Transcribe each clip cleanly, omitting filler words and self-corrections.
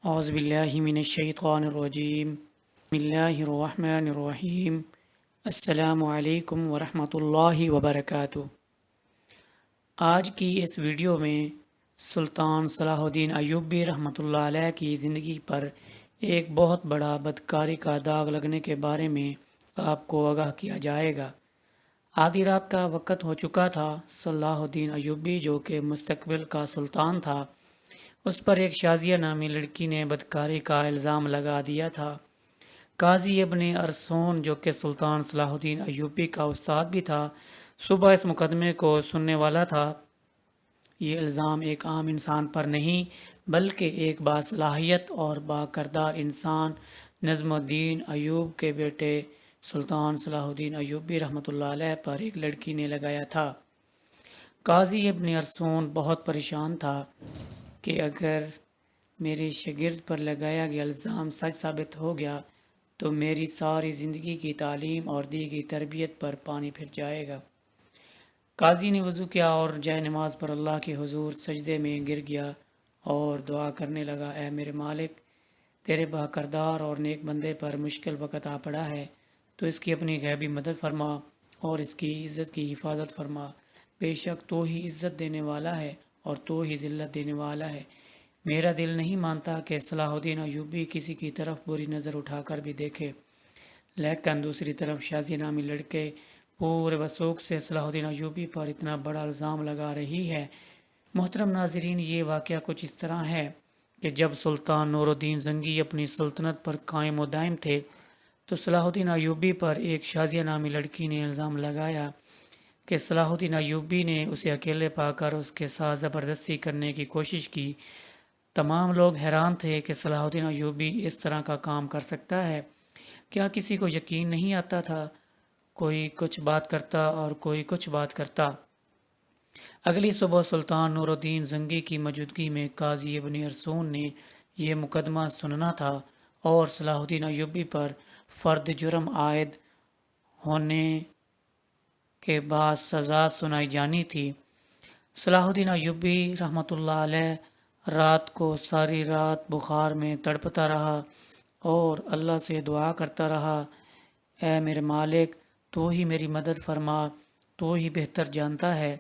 اعوذ باللہ من الشیطان الرجیم بسم اللہ الرحمن الرحیم السلام علیکم ورحمۃ اللہ وبرکاتہ۔ آج کی اس ویڈیو میں سلطان صلاح الدین ایوبی رحمۃ اللہ علیہ کی زندگی پر ایک بہت بڑا بدکاری کا داغ لگنے کے بارے میں آپ کو آگاہ کیا جائے گا۔ آدھی رات کا وقت ہو چکا تھا۔ صلاح الدین ایوبی جو کہ مستقبل کا سلطان تھا، اس پر ایک شازیہ نامی لڑکی نے بدکاری کا الزام لگا دیا تھا۔ قاضی ابن ارسون جو کہ سلطان صلاح الدین ایوبی کا استاد بھی تھا، صبح اس مقدمے کو سننے والا تھا۔ یہ الزام ایک عام انسان پر نہیں بلکہ ایک باصلاحیت اور باکردار انسان نظم الدین ایوب کے بیٹے سلطان صلاح الدین ایوبی رحمۃ اللہ علیہ پر ایک لڑکی نے لگایا تھا۔ قاضی ابن ارسون بہت پریشان تھا کہ اگر میرے شاگرد پر لگایا گیا الزام سچ ثابت ہو گیا تو میری ساری زندگی کی تعلیم اور دی گئی تربیت پر پانی پھر جائے گا۔ قاضی نے وضو کیا اور جائے نماز پر اللہ کے حضور سجدے میں گر گیا اور دعا کرنے لگا، اے میرے مالک، تیرے باکردار اور نیک بندے پر مشکل وقت آ پڑا ہے، تو اس کی اپنی غیبی مدد فرما اور اس کی عزت کی حفاظت فرما۔ بے شک تو ہی عزت دینے والا ہے اور تو ہی ذلت دینے والا ہے۔ میرا دل نہیں مانتا کہ صلاح الدین ایوبی کسی کی طرف بری نظر اٹھا کر بھی دیکھے، لیکن دوسری طرف شازیہ نامی لڑکے پورے وثوق سے صلاح الدین ایوبی پر اتنا بڑا الزام لگا رہی ہے۔ محترم ناظرین، یہ واقعہ کچھ اس طرح ہے کہ جب سلطان نور الدین زنگی اپنی سلطنت پر قائم و دائم تھے تو صلاح الدین ایوبی پر ایک شازیہ نامی لڑکی نے الزام لگایا کہ صلاح الدین ایوبی نے اسے اکیلے پا کر اس کے ساتھ زبردستی کرنے کی کوشش کی۔ تمام لوگ حیران تھے کہ صلاح الدین ایوبی اس طرح کا کام کر سکتا ہے۔ کیا کسی کو یقین نہیں آتا تھا؟ کوئی کچھ بات کرتا اور کوئی کچھ بات کرتا۔ اگلی صبح سلطان نور الدین زنگی کی موجودگی میں قاضی ابن ارسون نے یہ مقدمہ سننا تھا اور صلاح الدین ایوبی پر فرد جرم عائد ہونے کے بعد سزا سنائی جانی تھی۔ صلاح الدین ایوبی رحمۃ اللہ علیہ رات کو ساری رات بخار میں تڑپتا رہا اور اللہ سے دعا کرتا رہا، اے میرے مالک، تو ہی میری مدد فرما، تو ہی بہتر جانتا ہے،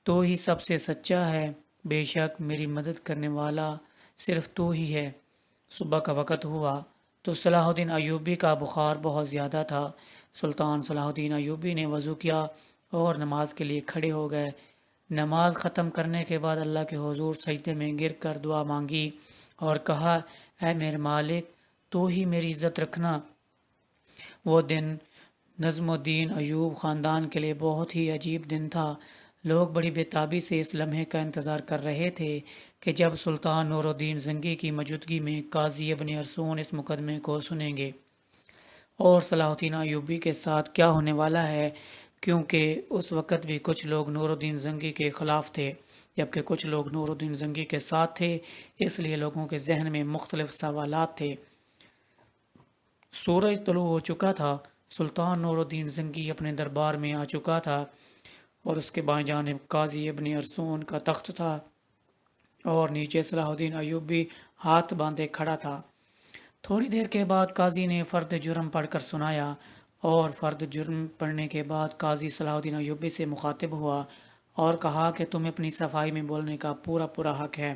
تو ہی سب سے سچا ہے، بے شک میری مدد کرنے والا صرف تو ہی ہے۔ صبح کا وقت ہوا تو صلاح الدین ایوبی کا بخار بہت زیادہ تھا۔ سلطان صلاح الدین ایوبی نے وضو کیا اور نماز کے لیے کھڑے ہو گئے۔ نماز ختم کرنے کے بعد اللہ کے حضور سجدے میں گر کر دعا مانگی اور کہا، اے میرے مالک، تو ہی میری عزت رکھنا۔ وہ دن نظم الدین ایوب خاندان کے لیے بہت ہی عجیب دن تھا۔ لوگ بڑی بے تابی سے اس لمحے کا انتظار کر رہے تھے کہ جب سلطان نور الدین زنگی کی موجودگی میں قاضی ابن ارسون اس مقدمے کو سنیں گے اور صلاح الدین ایوبی کے ساتھ کیا ہونے والا ہے، کیونکہ اس وقت بھی کچھ لوگ نور الدین زنگی کے خلاف تھے جبکہ کچھ لوگ نور الدین زنگی کے ساتھ تھے، اس لیے لوگوں کے ذہن میں مختلف سوالات تھے۔ سورج طلوع ہو چکا تھا۔ سلطان نور الدین زنگی اپنے دربار میں آ چکا تھا اور اس کے بائیں جانب قاضی ابن ارسون کا تخت تھا اور نیچے صلاح الدین ایوبی ہاتھ باندھے کھڑا تھا۔ تھوڑی دیر کے بعد قاضی نے فرد جرم پڑھ کر سنایا اور فرد جرم پڑھنے کے بعد قاضی صلاح الدین ایوبی سے مخاطب ہوا اور کہا کہ تمہیں اپنی صفائی میں بولنے کا پورا حق ہے۔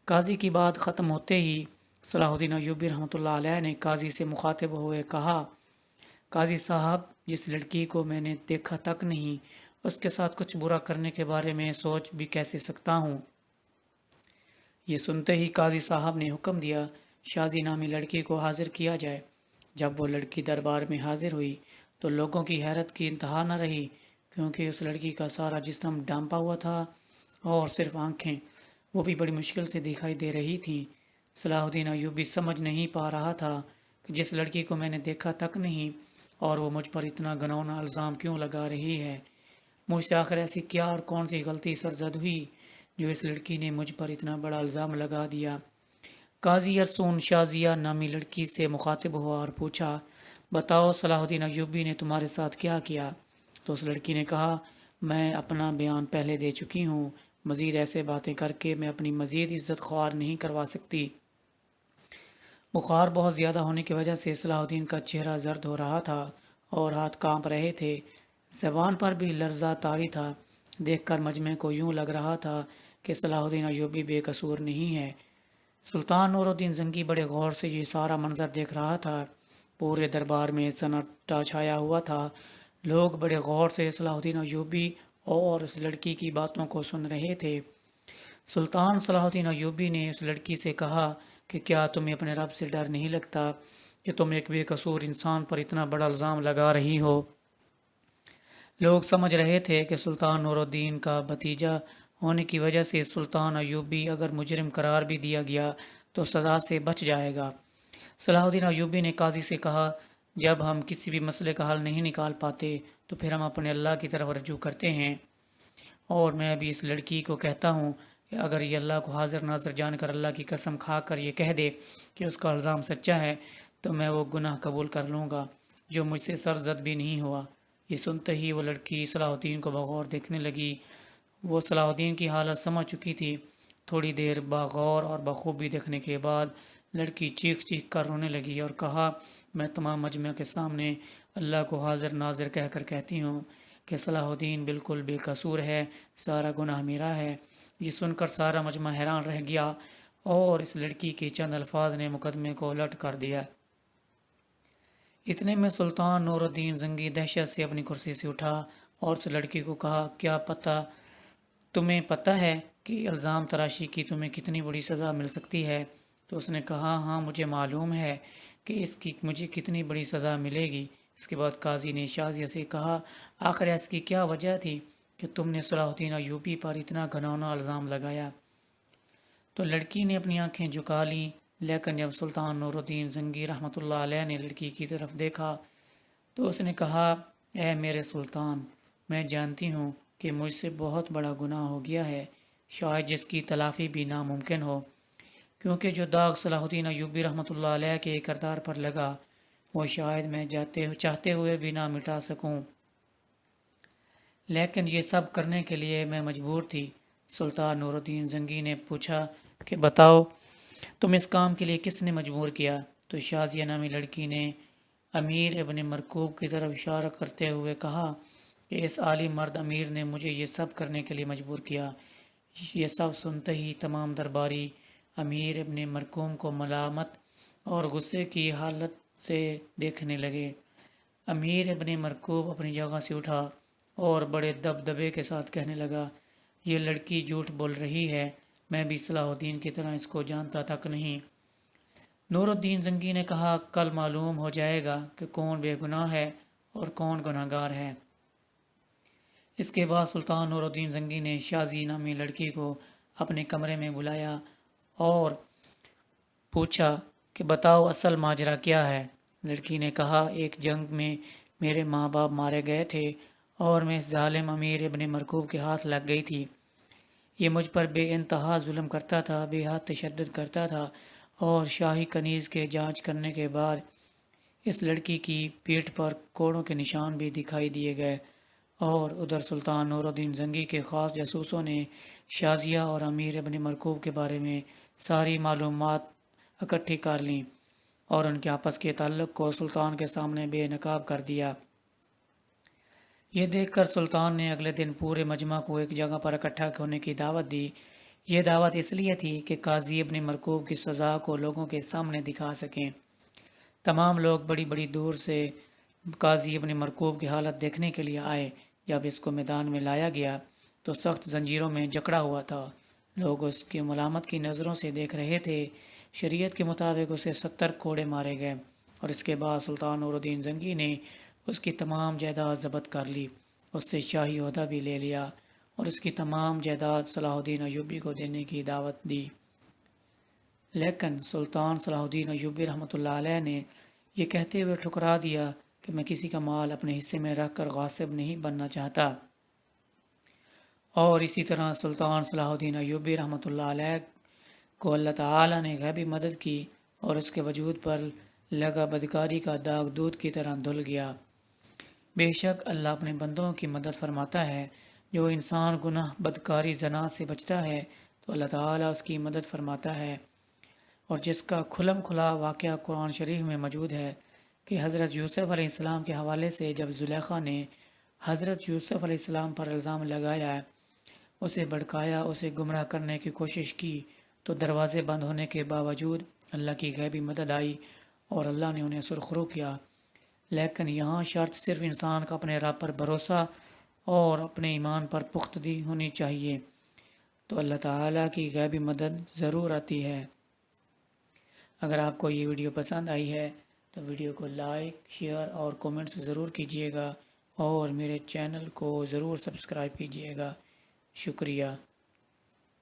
قاضی کی بات ختم ہوتے ہی صلاح الدین ایوبی رحمۃ اللہ علیہ نے قاضی سے مخاطب ہوئے کہا، قاضی صاحب، جس لڑکی کو میں نے دیکھا تک نہیں، اس کے ساتھ کچھ برا کرنے کے بارے میں سوچ بھی کیسے سکتا ہوں؟ یہ سنتے ہی قاضی صاحب نے حکم دیا، شازی نامی لڑکی کو حاضر کیا جائے۔ جب وہ لڑکی دربار میں حاضر ہوئی تو لوگوں کی حیرت کی انتہا نہ رہی، کیونکہ اس لڑکی کا سارا جسم ڈھانپا ہوا تھا اور صرف آنکھیں، وہ بھی بڑی مشکل سے دکھائی دے رہی تھیں۔ صلاح الدین ایوبی سمجھ نہیں پا رہا تھا کہ جس لڑکی کو میں نے دیکھا تک نہیں اور وہ مجھ پر اتنا گھناؤنا الزام کیوں لگا رہی ہے۔ مجھ سے آخر ایسی کیا اور کون سی غلطی سرزد ہوئی جو اس لڑکی نے مجھ پر اتنا بڑا الزام لگا دیا؟ قاضی ارسون شازیہ نامی لڑکی سے مخاطب ہوا اور پوچھا، بتاؤ صلاح الدین ایوبی نے تمہارے ساتھ کیا کیا؟ تو اس لڑکی نے کہا، میں اپنا بیان پہلے دے چکی ہوں، مزید ایسے باتیں کر کے میں اپنی مزید عزت خوار نہیں کروا سکتی۔ بخار بہت زیادہ ہونے کی وجہ سے صلاح الدین کا چہرہ زرد ہو رہا تھا اور ہاتھ کانپ رہے تھے، زبان پر بھی لرزہ طاری تھا۔ دیکھ کر مجمع کو یوں لگ رہا تھا کہ صلاح الدین ایوبی بے قصور نہیں ہے۔ سلطان نور الدین زنگی بڑے غور سے یہ سارا منظر دیکھ رہا تھا۔ پورے دربار میں سناٹا چھایا ہوا تھا۔ لوگ بڑے غور سے صلاح الدین ایوبی اور اس لڑکی کی باتوں کو سن رہے تھے۔ سلطان صلاح الدین ایوبی نے اس لڑکی سے کہا کہ کیا تمہیں اپنے رب سے ڈر نہیں لگتا کہ تم ایک بے قصور انسان پر اتنا بڑا الزام لگا رہی ہو؟ لوگ سمجھ رہے تھے کہ سلطان نور الدین کا بھتیجا ہونے کی وجہ سے سلطان ایوبی اگر مجرم قرار بھی دیا گیا تو سزا سے بچ جائے گا۔ صلاح الدین ایوبی نے قاضی سے کہا، جب ہم کسی بھی مسئلے کا حل نہیں نکال پاتے تو پھر ہم اپنے اللہ کی طرف رجوع کرتے ہیں، اور میں بھی اس لڑکی کو کہتا ہوں کہ اگر یہ اللہ کو حاضر ناظر جان کر اللہ کی قسم کھا کر یہ کہہ دے کہ اس کا الزام سچا ہے تو میں وہ گناہ قبول کر لوں گا جو مجھ سے سرزد بھی نہیں ہوا۔ یہ سنتے ہی وہ لڑکی صلاح الدین کو بغور دیکھنے لگی۔ وہ صلاح الدین کی حالت سمجھ چکی تھی۔ تھوڑی دیر بغور اور بخوبی دیکھنے کے بعد لڑکی چیخ چیخ کر رونے لگی اور کہا، میں تمام مجمع کے سامنے اللہ کو حاضر ناظر کہہ کر کہتی ہوں کہ صلاح الدین بالکل بے قصور ہے، سارا گناہ میرا ہے۔ یہ سن کر سارا مجمع حیران رہ گیا اور اس لڑکی کے چند الفاظ نے مقدمے کو الٹ کر دیا۔ اتنے میں سلطان نور الدین زنگی دہشت سے اپنی کرسی سے اٹھا اور اس لڑکی کو کہا، کیا تمہیں پتہ ہے کہ الزام تراشی کی تمہیں کتنی بڑی سزا مل سکتی ہے؟ تو اس نے کہا، ہاں مجھے معلوم ہے کہ اس کی مجھے کتنی بڑی سزا ملے گی۔ اس کے بعد قاضی نے شازیہ سے کہا، آخر اس کی کیا وجہ تھی کہ تم نے صلاح الدین ایوبی پر اتنا گھناؤنا الزام لگایا؟ تو لڑکی نے اپنی آنکھیں جھکا لیں، لیکن جب سلطان نور الدین زنگی رحمۃ اللہ علیہ نے لڑکی کی طرف دیکھا تو اس نے کہا، اے میرے سلطان، میں جانتی ہوں کہ مجھ سے بہت بڑا گناہ ہو گیا ہے، شاید جس کی تلافی بھی ناممکن ہو، کیونکہ جو داغ صلاح الدین ایوبی رحمۃ اللہ علیہ کے کردار پر لگا وہ شاید میں چاہتے ہوئے بھی نہ مٹا سکوں، لیکن یہ سب کرنے کے لیے میں مجبور تھی۔ سلطان نور الدین زنگی نے پوچھا کہ بتاؤ تم اس کام کے لیے کس نے مجبور کیا؟ تو شازیہ نامی لڑکی نے امیر ابن مرکوب کی طرف اشارہ کرتے ہوئے کہا کہ اس عالی مرد امیر نے مجھے یہ سب کرنے کے لیے مجبور کیا۔ یہ سب سنتے ہی تمام درباری امیر ابن مرکوم کو ملامت اور غصے کی حالت سے دیکھنے لگے۔ امیر ابن مرکوب اپنی جگہ سے اٹھا اور بڑے دبدبے کے ساتھ کہنے لگا، یہ لڑکی جھوٹ بول رہی ہے، میں بھی صلاح الدین کی طرح اس کو جانتا تک نہیں۔ نور الدین زنگی نے کہا، کل معلوم ہو جائے گا کہ کون بے گناہ ہے اور کون گناہ گار ہے۔ اس کے بعد سلطان نور الدین زنگی نے شازی نامی لڑکی کو اپنے کمرے میں بلایا اور پوچھا کہ بتاؤ اصل ماجرا کیا ہے؟ لڑکی نے کہا، ایک جنگ میں میرے ماں باپ مارے گئے تھے اور میں اس ظالم امیر ابن مرکوب کے ہاتھ لگ گئی تھی۔ یہ مجھ پر بے انتہا ظلم کرتا تھا، بے حد تشدد کرتا تھا، اور شاہی کنیز کے جانچ کرنے کے بعد اس لڑکی کی پیٹھ پر کوڑوں کے نشان بھی دکھائی دیے گئے، اور ادھر سلطان نور الدین زنگی کے خاص جاسوسوں نے شازیہ اور امیر ابن مرکوب کے بارے میں ساری معلومات اکٹھی کر لیں اور ان کے آپس کے تعلق کو سلطان کے سامنے بے نقاب کر دیا۔ یہ دیکھ کر سلطان نے اگلے دن پورے مجمع کو ایک جگہ پر اکٹھا ہونے کی دعوت دی۔ یہ دعوت اس لیے تھی کہ قاضی ابن مرکوب کی سزا کو لوگوں کے سامنے دکھا سکیں۔ تمام لوگ بڑی بڑی دور سے قاضی ابن مرکوب کی حالت دیکھنے کے لیے آئے۔ جب اس کو میدان میں لایا گیا تو سخت زنجیروں میں جکڑا ہوا تھا۔ لوگ اس کی ملامت کی نظروں سے دیکھ رہے تھے۔ شریعت کے مطابق اسے 70 کوڑے مارے گئے، اور اس کے بعد سلطان نور الدین زنگی نے اس کی تمام جائیداد ضبط کر لی، اس سے شاہی عہدہ بھی لے لیا اور اس کی تمام جائیداد صلاح الدین ایوبی کو دینے کی دعوت دی۔ لیکن سلطان صلاح الدین ایوبی رحمۃ اللہ علیہ نے یہ کہتے ہوئے ٹھکرا دیا کہ میں کسی کا مال اپنے حصے میں رکھ کر غاصب نہیں بننا چاہتا، اور اسی طرح سلطان صلاح الدین ایوبی رحمۃ اللہ علیہ کو اللہ تعالیٰ نے غیبی مدد کی اور اس کے وجود پر لگا بدکاری کا داغ دودھ کی طرح دھل گیا۔ بے شک اللہ اپنے بندوں کی مدد فرماتا ہے۔ جو انسان گناہ بدکاری زنا سے بچتا ہے تو اللہ تعالیٰ اس کی مدد فرماتا ہے، اور جس کا کھلم کھلا واقعہ قرآن شریف میں موجود ہے کہ حضرت یوسف علیہ السلام کے حوالے سے جب زلیخا نے حضرت یوسف علیہ السلام پر الزام لگایا، اسے بھڑکایا، اسے گمراہ کرنے کی کوشش کی، تو دروازے بند ہونے کے باوجود اللہ کی غیبی مدد آئی اور اللہ نے انہیں سرخرو کیا۔ لیکن یہاں شرط صرف انسان کا اپنے رب پر بھروسہ اور اپنے ایمان پر پختگی ہونی چاہیے، تو اللہ تعالیٰ کی غیبی مدد ضرور آتی ہے۔ اگر آپ کو یہ ویڈیو پسند آئی ہے تو ویڈیو کو لائک، شیئر اور کومنٹس ضرور کیجیے گا اور میرے چینل کو ضرور سبسکرائب کیجیے گا۔ شکریہ۔